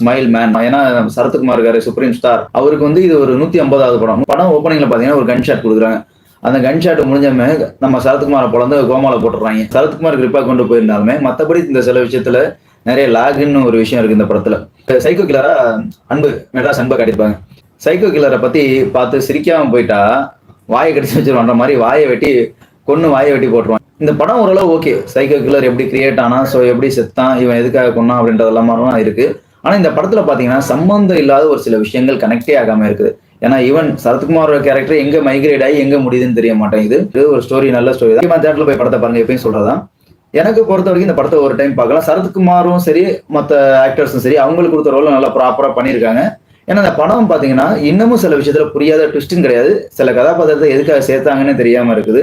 Smile man. ஏன்னா சரத்குமார் இருக்காரு, supreme star, அவருக்கு வந்து இது ஒரு 150வது படம். படம் ஓப்பனிங்ல பாத்தீங்கன்னா ஒரு கன் ஷாட் கொடுக்குறாங்க. அந்த கன் ஷாட் முடிஞ்சமே நம்ம சரத்குமாரை பொழந்து கோமால போட்டுறாங்க. சரத்குமார் கிரிப்பா கொண்டு போயிருந்தாலுமே மத்தபடி இந்த சில விஷயத்துல நிறைய லாக்னு ஒரு விஷயம் இருக்கு இந்த படத்துல. சைக்கோ கில்லரா அன்பு மெட்ராஸ் அன்பை காட்டியிருப்பாங்க. சைக்கோ கில்லரை பத்தி பார்த்து சிரிக்காம போயிட்டா வாயை கடிச்சு வச்சிருவான்ற மாதிரி வாயை வெட்டி வாயை வெட்டி போட்டுருவான். இந்த படம் ஓரளவு ஓகே. சைக்கோ கில்லர் எப்படி கிரியேட் ஆனா, ஸோ எப்படி செத்தான், இவன் எதுக்காக கொன்னான் அப்படின்றதெல்லாம் இருக்கு. ஆனா இந்த படத்துல பாத்தீங்கன்னா சம்பந்தம் இல்லாத ஒரு சில விஷயங்கள் கனெக்டே ஆகாம இருக்குது. ஏன்னா ஈவன் சரத்குமாரோட கேரக்டர் எங்க மைக்ரேட் ஆகி எங்க முடியுதுன்னு தெரிய மாட்டேங்குது. இது ஒரு ஸ்டோரி, நல்ல ஸ்டோரி தான். தேட்டர்ல போய் படத்தை பாருங்க, எப்பயும் சொல்றதான். எனக்கு பொறுத்த வரைக்கும் இந்த படத்தை ஒரு டைம் பார்க்கலாம். சரத்குமாரும் சரி மற்ற ஆக்டர்ஸும் சரி அவங்களுக்கு கொடுத்த ரோல நல்லா ப்ராப்பரா பண்ணியிருக்காங்க. ஏன்னா இந்த படம் பாத்தீங்கன்னா இன்னமும் சில விஷயத்துல புரியாத ட்விஸ்டும் கிடையாது. சில கதாபாத்திரத்தை எதுக்காக சேர்த்தாங்கன்னு தெரியாம இருக்குது.